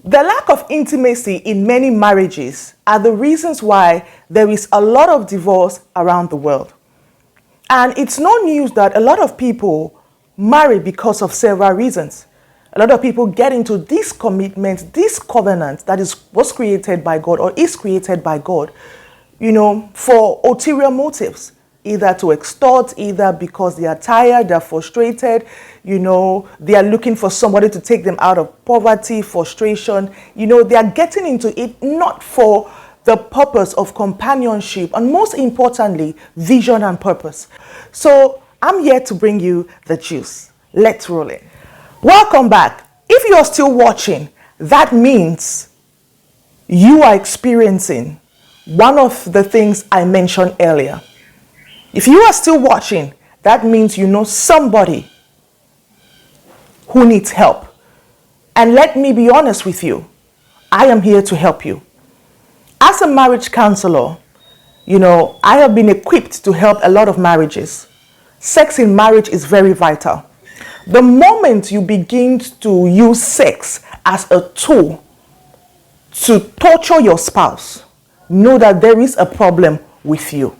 The lack of intimacy in many marriages are the reasons why there is a lot of divorce around the world. And it's no news that a lot of people marry because of several reasons. A lot of people get into this commitment, this covenant that was created by God or is created by God, for ulterior motives. Either to extort, either because they are tired, they're frustrated, they are looking for somebody to take them out of poverty, frustration. They are getting into it not for the purpose of companionship, and most importantly, vision and purpose. So I'm here to bring you the juice. Let's roll it. Welcome back. If you're still watching, that means you are experiencing one of the things I mentioned earlier. If you are still watching, that means you know somebody who needs help. And let me be honest with you, I am here to help you. As a marriage counselor, I have been equipped to help a lot of marriages. Sex in marriage is very vital. The moment you begin to use sex as a tool to torture your spouse, know that there is a problem with you.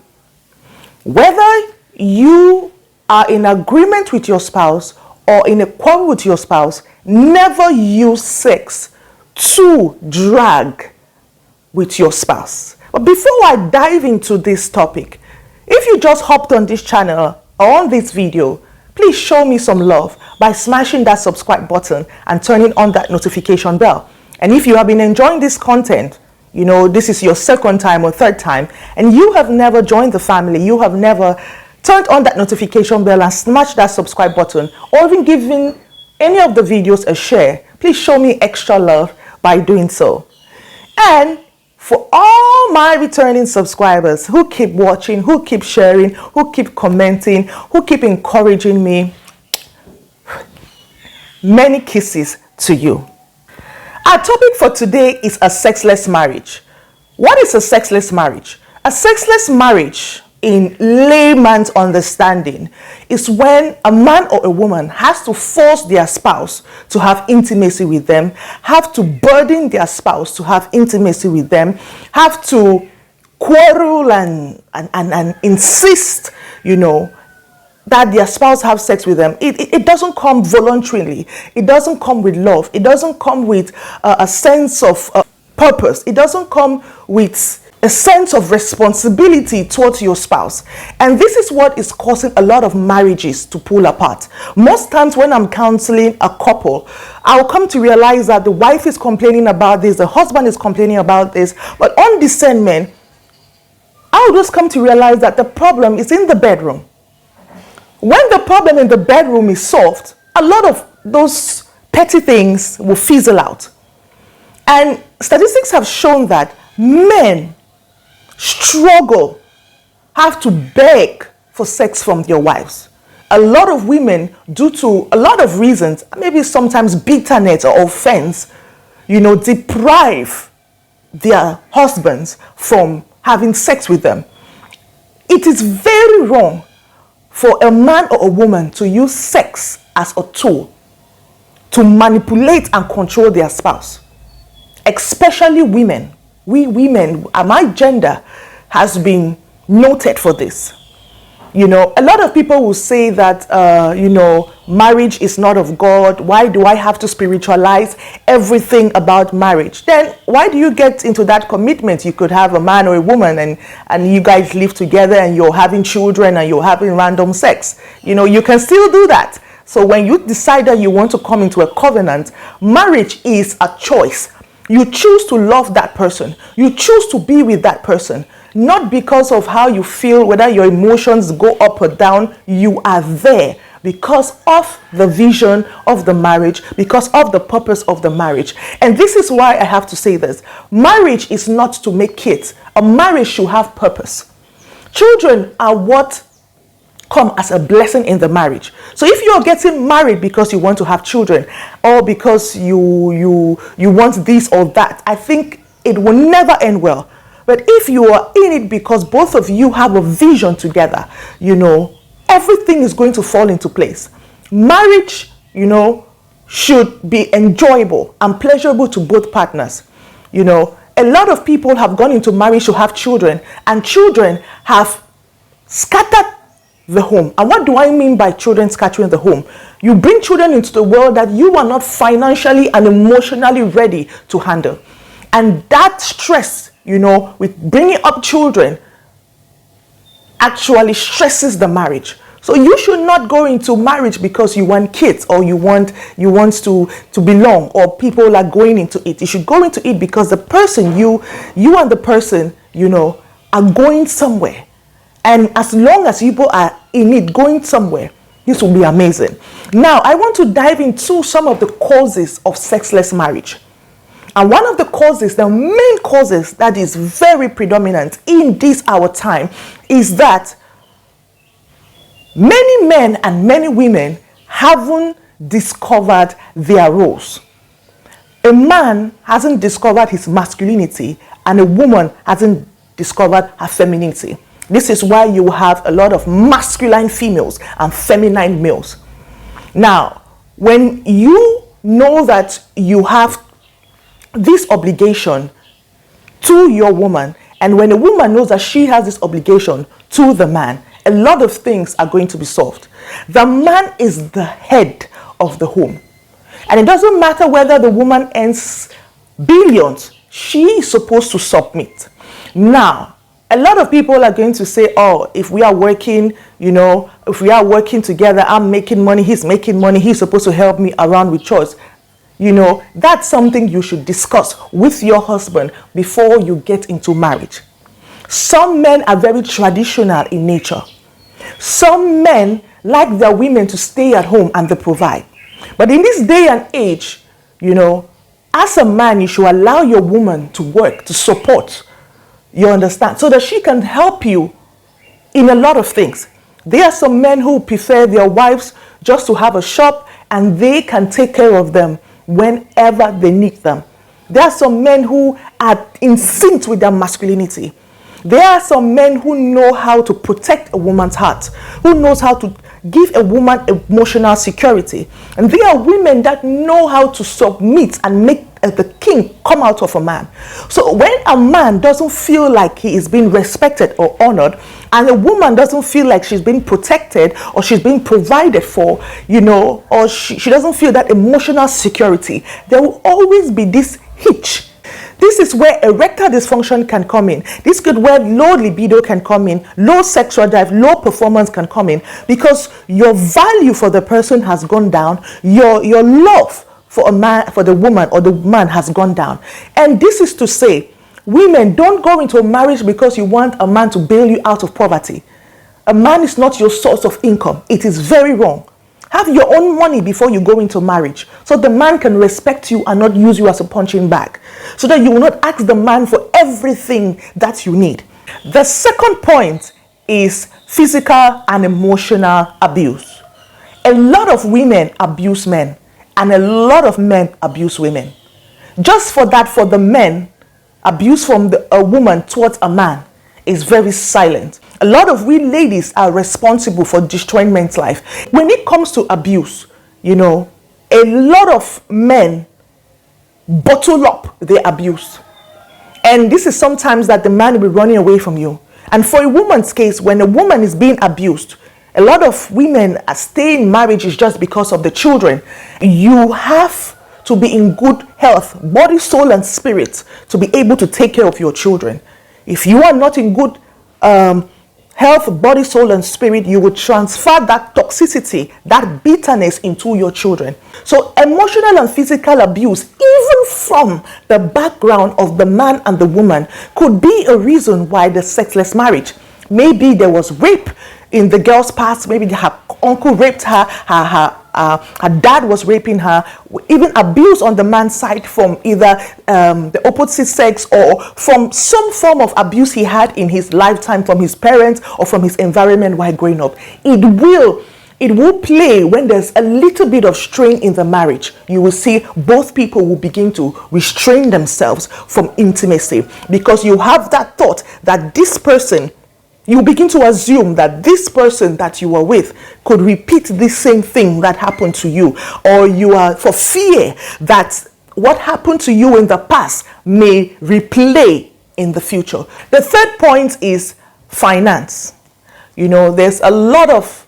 Whether you are in agreement with your spouse or in a quarrel with your spouse, never use sex to drag with your spouse. But before I dive into this topic, if you just hopped on this channel or on this video, please show me some love by smashing that subscribe button and turning on that notification bell. And if you have been enjoying this content, this is your second time or third time, and you have never joined the family, you have never turned on that notification bell and smashed that subscribe button, or even given any of the videos a share, please show me extra love by doing so. And for all my returning subscribers who keep watching, who keep sharing, who keep commenting, who keep encouraging me, many kisses to you. Our topic for today is a sexless marriage. What is a sexless marriage? A sexless marriage, in layman's understanding, is when a man or a woman has to force their spouse to have intimacy with them, have to burden their spouse to have intimacy with them, have to quarrel and insist, that their spouse have sex with them. It doesn't come voluntarily. It doesn't come with love. It doesn't come with a sense of purpose. It doesn't come with a sense of responsibility towards your spouse. And this is what is causing a lot of marriages to pull apart. Most times when I'm counseling a couple, I'll come to realize that the wife is complaining about this, the husband is complaining about this, but on discernment, I'll just come to realize that the problem is in the bedroom. When the problem in the bedroom is solved, a lot of those petty things will fizzle out. And statistics have shown that men have to beg for sex from their wives. A lot of women, due to a lot of reasons, maybe sometimes bitterness or offense, deprive their husbands from having sex with them. It is very wrong for a man or a woman to use sex as a tool to manipulate and control their spouse, especially women. We women, my gender has been noted for this. A lot of people will say that, marriage is not of God. Why do I have to spiritualize everything about marriage? Then why do you get into that commitment? You could have a man or a woman and you guys live together and you're having children and you're having random sex. You can still do that. So when you decide that you want to come into a covenant, marriage is a choice. You choose to love that person. You choose to be with that person. Not because of how you feel, whether your emotions go up or down. You are there because of the vision of the marriage, because of the purpose of the marriage. And this is why I have to say this. Marriage is not to make kids. A marriage should have purpose. Children are what come as a blessing in the marriage. So if you're getting married because you want to have children or because you want this or that, I think it will never end well. But if you are in it because both of you have a vision together, everything is going to fall into place. Marriage, should be enjoyable and pleasurable to both partners. You know, a lot of people have gone into marriage to have children, and children have scattered the home. And what do I mean by children scattering the home? You bring children into the world that you are not financially and emotionally ready to handle. And that stress, you know, with bringing up children actually stresses the marriage. So you should not go into marriage because you want kids, or you want to belong, or people are going into it. You should go into it because the person, you and the person, you know, are going somewhere. And as long as people are in it, going somewhere, this will be amazing. Now, I want to dive into some of the causes of sexless marriage. And one of the causes, the main causes that is very predominant in this our time, is that many men and many women haven't discovered their roles. A man hasn't discovered his masculinity, and a woman hasn't discovered her femininity. This is why you have a lot of masculine females and feminine males. Now, when you know that you have this obligation to your woman, and when a woman knows that she has this obligation to the man, a lot of things are going to be solved. The man is the head of the home. And it doesn't matter whether the woman earns billions, she is supposed to submit. Now, a lot of people are going to say, oh, if we are working, you know, if we are working together, I'm making money, he's making money, he's supposed to help me around with chores. You know, that's something you should discuss with your husband before you get into marriage. Some men are very traditional in nature. Some men like their women to stay at home and they provide. But in this day and age, you know, as a man, you should allow your woman to work, to support. You understand? So that she can help you in a lot of things. There are some men who prefer their wives just to have a shop, and they can take care of them whenever they need them. There are some men who are in sync with their masculinity. There are some men who know how to protect a woman's heart, who knows how to give a woman emotional security. And there are women that know how to submit and make the king come out of a man. So when a man doesn't feel like he is being respected or honored, and a woman doesn't feel like she's being protected or she's being provided for, you know, or she doesn't feel that emotional security, there will always be this hitch. This is where erectile dysfunction can come in. This is where low libido can come in, low sexual drive, low performance can come in, because your value for the person has gone down, your love for a man, for the woman or the man has gone down. And this is to say, women, don't go into a marriage because you want a man to bail you out of poverty. A man is not your source of income. It is very wrong. Have your own money before you go into marriage, so the man can respect you and not use you as a punching bag, so that you will not ask the man for everything that you need. The second point is physical and emotional abuse. A lot of women abuse men, and a lot of men abuse women. Just for that, for the men, abuse from a woman towards a man is very silent. A lot of we ladies are responsible for destroying men's life. When it comes to abuse, you know, a lot of men bottle up their abuse. And this is sometimes that the man will be running away from you. And for a woman's case, when a woman is being abused, a lot of women stay in marriages just because of the children. You have to be in good health, body, soul, and spirit, to be able to take care of your children. If you are not in good health, body, soul, and spirit, you will transfer that toxicity, that bitterness into your children. So emotional and physical abuse, even from the background of the man and the woman, could be a reason why the sexless marriage. Maybe there was rape in the girl's past. Maybe her uncle raped her, her dad was raping her, even abuse on the man's side from either the opposite sex or from some form of abuse he had in his lifetime from his parents or from his environment while growing up. It will play when there's a little bit of strain in the marriage. You will see both people will begin to restrain themselves from intimacy, because you have that thought that this person You begin to assume that this person that you are with could repeat the same thing that happened to you, or you are for fear that what happened to you in the past may replay in the future. The third point is finance. There's a lot of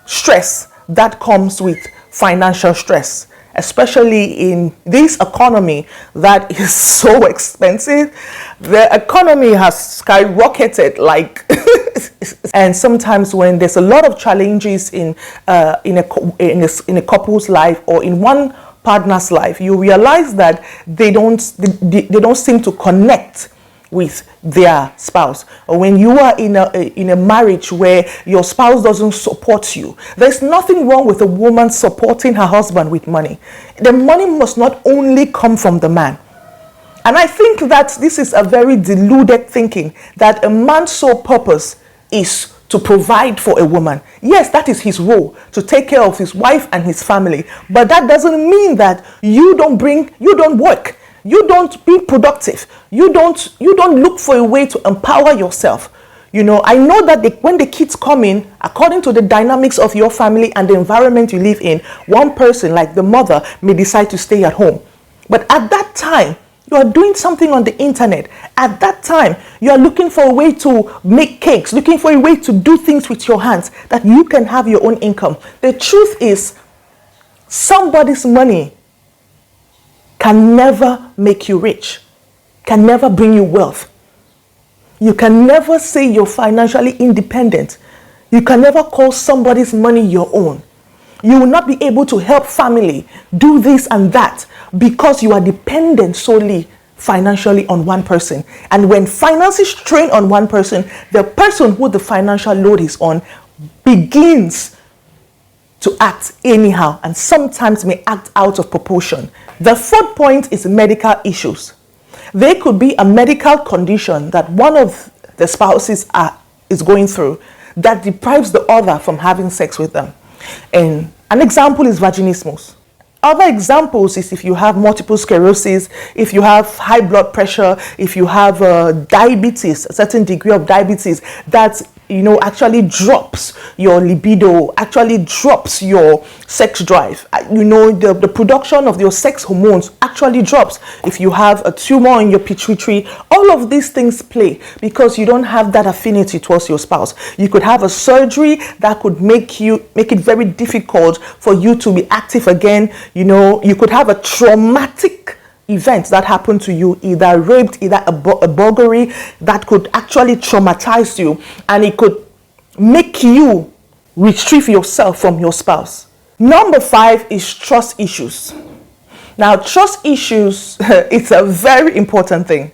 stress that comes with financial stress, especially in this economy that is so expensive. The economy has skyrocketed and sometimes when there's a lot of challenges in a couple's life or in one partner's life, you realize that they don't seem to connect with their spouse. Or when you are in a marriage where your spouse doesn't support you, there's nothing wrong with a woman supporting her husband with money. The money must not only come from the man. And I think that this is a very deluded thinking, that a man's sole purpose is to provide for a woman. Yes, that is his role, to take care of his wife and his family. But that doesn't mean that you don't work. You don't be productive. You don't look for a way to empower yourself. I know that when the kids come in, according to the dynamics of your family and the environment you live in, one person, like the mother, may decide to stay at home. But at that time, you are doing something on the internet. At that time, you are looking for a way to make cakes, looking for a way to do things with your hands that you can have your own income. The truth is, somebody's money can never make you rich, can never bring you wealth. You can never say you're financially independent. You can never call somebody's money your own. You will not be able to help family do this and that because you are dependent solely financially on one person. And when finances strain on one person, the person who the financial load is on begins to act anyhow and sometimes may act out of proportion. The fourth point is medical issues. There could be a medical condition that one of the spouses is going through that deprives the other from having sex with them. And an example is vaginismus. Other examples is if you have multiple sclerosis, if you have high blood pressure, if you have diabetes, a certain degree of diabetes that actually drops your libido, actually drops your sex drive. The production of your sex hormones actually drops. If you have a tumor in your pituitary, all of these things play because you don't have that affinity towards your spouse. You could have a surgery that could make it very difficult for you to be active again. You could have a traumatic event that happened to you, either raped, either a burglary that could actually traumatize you, and it could make you retrieve yourself from your spouse. Number 5 is trust issues. Now, trust issues, it's a very important thing,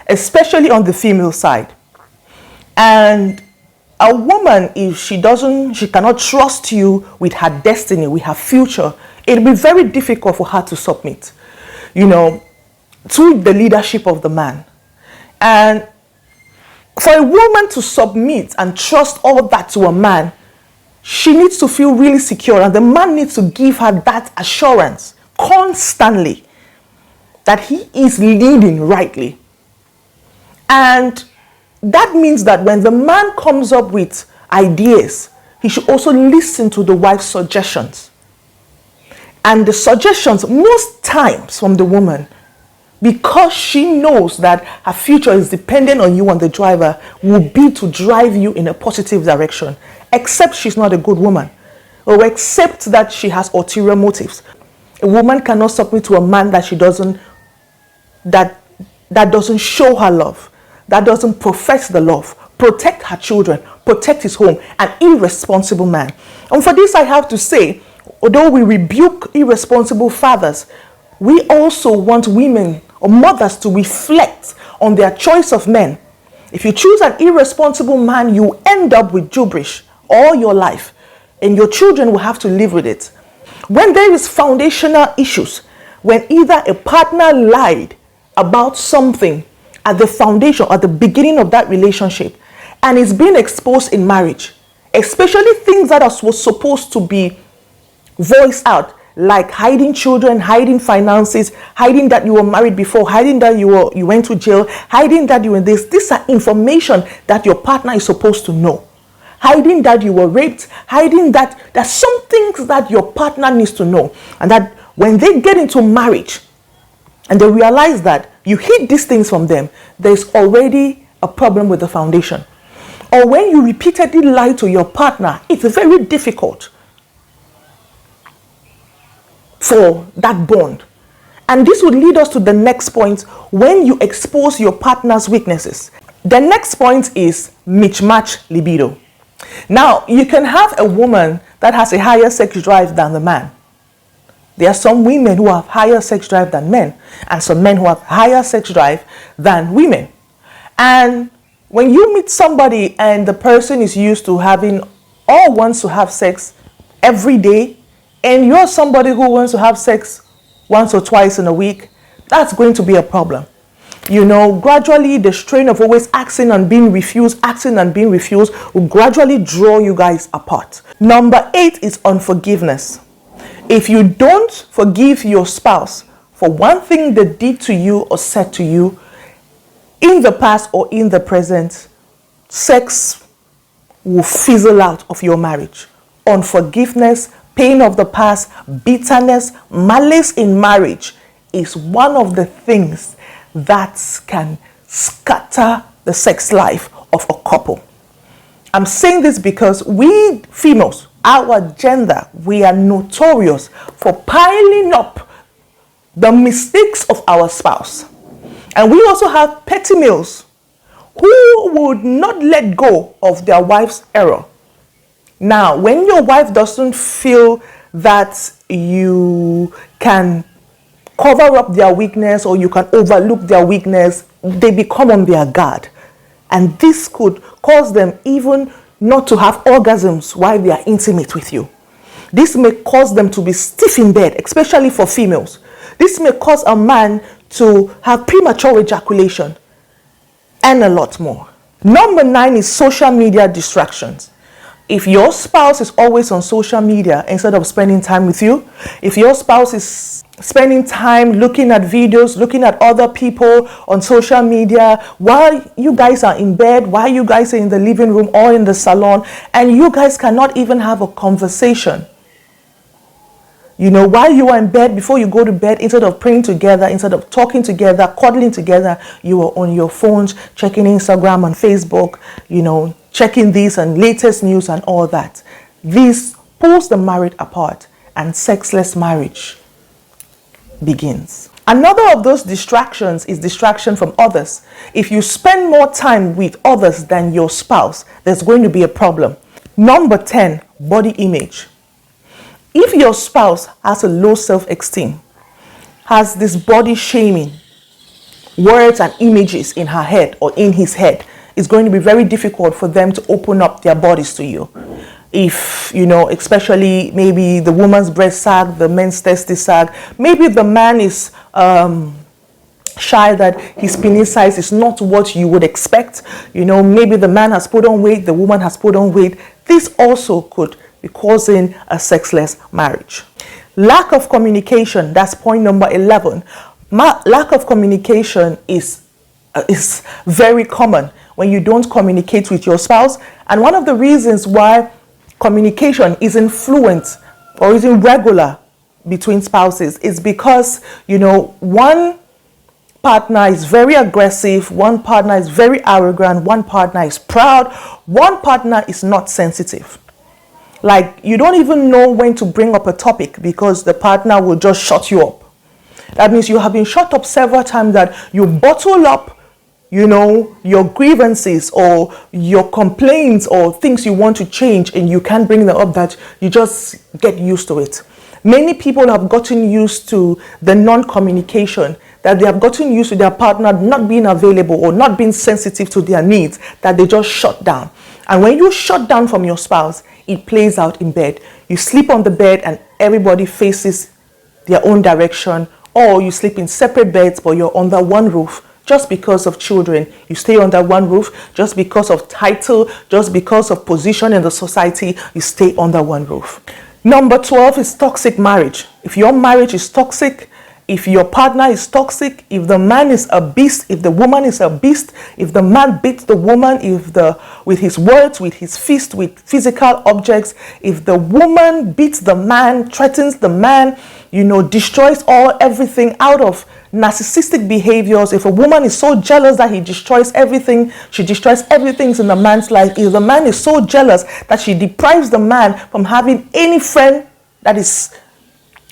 especially on the female side. And a woman, if she cannot trust you with her destiny, with her future, it'll be very difficult for her to submit, to the leadership of the man. And for a woman to submit and trust all that to a man, she needs to feel really secure, and the man needs to give her that assurance constantly that he is leading rightly. And that means that when the man comes up with ideas, he should also listen to the wife's suggestions. And the suggestions, most times from the woman, because she knows that her future is dependent on you and the driver, will be to drive you in a positive direction, except she's not a good woman, or except that she has ulterior motives. A woman cannot submit to a man that that doesn't show her love, that doesn't profess the love, protect her children, protect his home, an irresponsible man. And for this I have to say, although we rebuke irresponsible fathers, we also want women or mothers to reflect on their choice of men. If you choose an irresponsible man, you end up with gibberish all your life, and your children will have to live with it. When there is foundational issues, when either a partner lied about something at the foundation, at the beginning of that relationship, and it's being exposed in marriage, especially things that was supposed to be voiced out, like hiding children, hiding finances, hiding that you were married before, hiding that you went to jail, hiding that you were this. These are information that your partner is supposed to know. Hiding that you were raped, hiding that there's some things that your partner needs to know. And that when they get into marriage and they realize that you hid these things from them, there's already a problem with the foundation. Or when you repeatedly lie to your partner, it's very difficult for that bond. And this would lead us to the next point: when you expose your partner's weaknesses. The next point is mismatch libido. Now, you can have a woman that has a higher sex drive than the man. There are some women who have higher sex drive than men, and some men who have higher sex drive than women. And when you meet somebody and the person is used to having or wants to have sex every day, and you're somebody who wants to have sex once or twice in a week, that's going to be a problem. Gradually the strain of always asking and being refused will gradually draw you guys apart. Number 8 is unforgiveness. If you don't forgive your spouse for one thing they did to you or said to you in the past or in the present, sex will fizzle out of your marriage. Unforgiveness, pain of the past, bitterness, malice in marriage is one of the things that can scatter the sex life of a couple. I'm saying this because we females, our gender, we are notorious for piling up the mistakes of our spouse. And we also have petty males who would not let go of their wife's error. Now, when your wife doesn't feel that you can cover up their weakness or you can overlook their weakness, they become on their guard. And this could cause them even not to have orgasms while they are intimate with you. This may cause them to be stiff in bed, especially for females. This may cause a man to have premature ejaculation and a lot more. Number 9 is social media distractions. If your spouse is always on social media instead of spending time with you, if your spouse is spending time looking at videos, looking at other people on social media while you guys are in bed, while you guys are in the living room or in the salon, and you guys cannot even have a conversation. While you are in bed, before you go to bed, instead of praying together, instead of talking together, cuddling together, you are on your phones, checking Instagram and Facebook, checking this and latest news and all that. This pulls the marriage apart, and sexless marriage begins. Another of those distractions is distraction from others. If you spend more time with others than your spouse, there's going to be a problem. Number 10, body image. If your spouse has a low self-esteem, has this body shaming, words and images in her head or in his head, it's going to be very difficult for them to open up their bodies to you. If, especially maybe the woman's breast sag, the men's testis sag, maybe the man is shy that his penis size is not what you would expect. Maybe the man has put on weight, the woman has put on weight. This also could be causing a sexless marriage. Lack of communication, that's point number 11. Lack of communication is very common when you don't communicate with your spouse. And one of the reasons why communication isn't fluent or isn't regular between spouses is because, one partner is very aggressive, one partner is very arrogant, one partner is proud, one partner is not sensitive. Like, you don't even know when to bring up a topic because the partner will just shut you up. That means you have been shut up several times, that you bottle up your grievances or your complaints or things you want to change, and you can't bring them up, that you just get used to it. Many people have gotten used to the non-communication, that they have gotten used to their partner not being available or not being sensitive to their needs, that they just shut down. And when you shut down from your spouse, it plays out in bed. You sleep on the bed and everybody faces their own direction, or you sleep in separate beds but you're under one roof. Just because of children, you stay under one roof. Just because of title, just because of position in the society, you stay under one roof. Number 12 is toxic marriage. If your marriage is toxic, if your partner is toxic, if the man is a beast, if the woman is a beast, if the man beats the woman, with his words, with his fist, with physical objects, if the woman beats the man, threatens the man, destroys everything out of narcissistic behaviors, if a woman is so jealous that he destroys everything, she destroys everything in the man's life, if the man is so jealous that she deprives the man from having any friend that is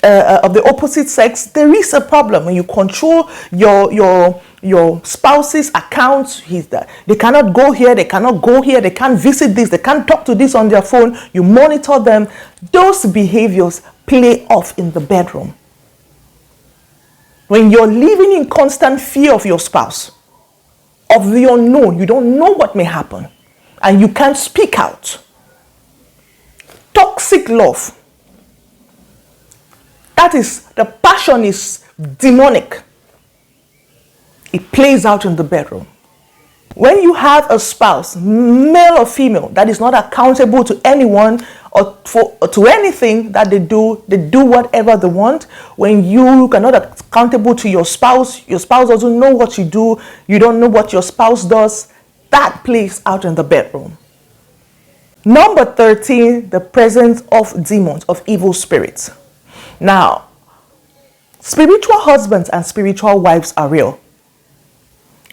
of the opposite sex, there is a problem. When you control your spouse's accounts, they cannot go here, they cannot go here, they can't visit this, they can't talk to this on their phone, you monitor them. Those behaviors play off in the bedroom. When you're living in constant fear of your spouse, of the unknown, you don't know what may happen, and you can't speak out. Toxic love. That is, the passion is demonic. It plays out in the bedroom. When you have a spouse, male or female, that is not accountable to anyone or to anything that they do whatever they want. When you are not accountable to your spouse doesn't know what you do, you don't know what your spouse does, that plays out in the bedroom. Number 13, the presence of demons, of evil spirits. Now, spiritual husbands and spiritual wives are real.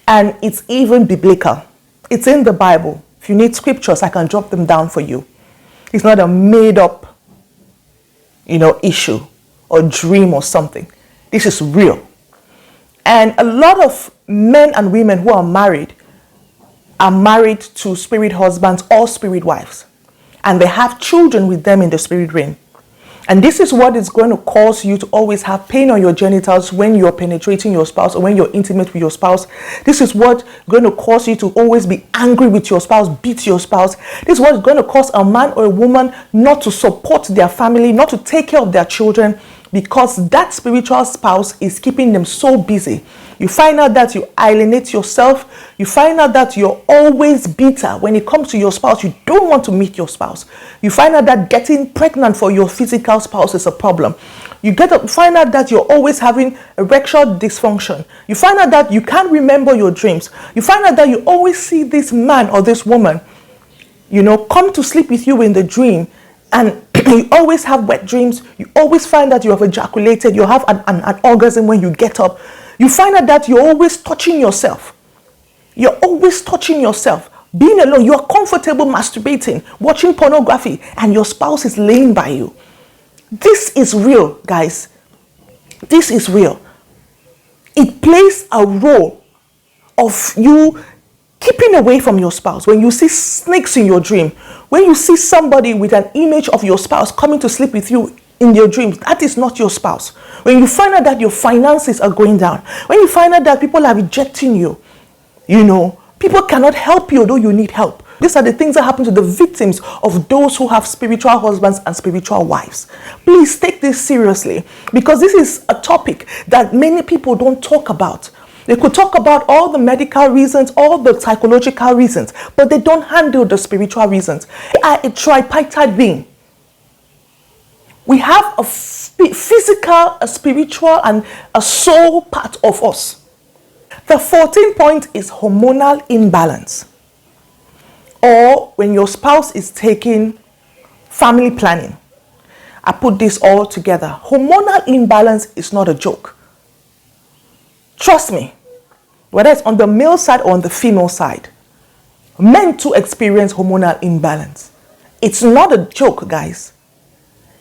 And it's even biblical. It's in the Bible. If you need scriptures, I can drop them down for you. It's not a made-up, issue or dream or something. This is real. And a lot of men and women who are married to spirit husbands or spirit wives. And they have children with them in the spirit realm. And this is what is going to cause you to always have pain on your genitals when you're penetrating your spouse or when you're intimate with your spouse. This is what is going to cause you to always be angry with your spouse, beat your spouse. This is what is going to cause a man or a woman not to support their family, not to take care of their children, because that spiritual spouse is keeping them so busy. You find out that you alienate yourself. You find out that you're always bitter when it comes to your spouse. You don't want to meet your spouse. You find out that getting pregnant for your physical spouse is a problem. You find out that you're always having erectile dysfunction. You find out that you can't remember your dreams. You find out that you always see this man or this woman, come to sleep with you in the dream, and you always have wet dreams. You always find that you have ejaculated. You have an orgasm when you get up. You find out that you're always touching yourself. You're always touching yourself. Being alone, you're comfortable masturbating, watching pornography, and your spouse is laying by you. This is real, guys. This is real. It plays a role of you keeping away from your spouse. When you see snakes in your dream, when you see somebody with an image of your spouse coming to sleep with you in your dreams, that is not your spouse. When you find out that your finances are going down, when you find out that people are rejecting you, people cannot help you, though you need help. These are the things that happen to the victims of those who have spiritual husbands and spiritual wives. Please take this seriously, because this is a topic that many people don't talk about. They could talk about all the medical reasons, all the psychological reasons, but they don't handle the spiritual reasons. They are a tripartite being. We have a physical, a spiritual, and a soul part of us. The 14th point is hormonal imbalance. Or when your spouse is taking family planning. I put this all together. Hormonal imbalance is not a joke. Trust me, whether it's on the male side or on the female side, men too experience hormonal imbalance. It's not a joke, guys.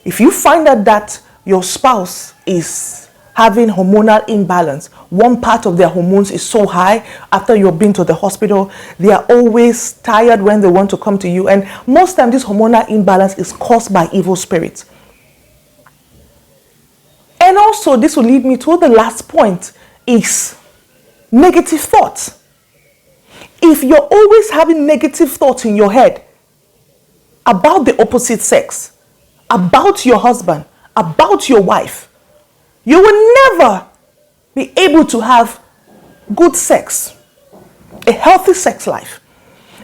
If you find out that your spouse is having hormonal imbalance, one part of their hormones is so high, after you've been to the hospital, they are always tired when they want to come to you. And most times this hormonal imbalance is caused by evil spirits. And also, this will lead me to the last point, is negative thoughts. If you're always having negative thoughts in your head about the opposite sex, about your husband, about your wife, you will never be able to have good sex, a healthy sex life.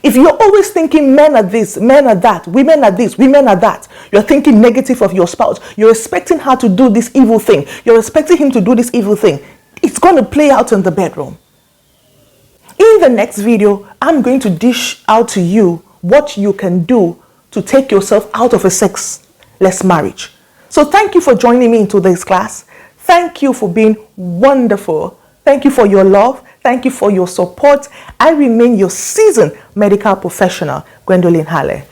If you're always thinking men are this, men are that, women are this, women are that, you're thinking negative of your spouse, you're expecting her to do this evil thing, you're expecting him to do this evil thing, it's going to play out in the bedroom. In the next video, I'm going to dish out to you what you can do to take yourself out of a sexless marriage. So thank you for joining me into this class. Thank you for being wonderful. Thank you for your love. Thank you for your support. I remain your seasoned medical professional, Gwendolyn Halle.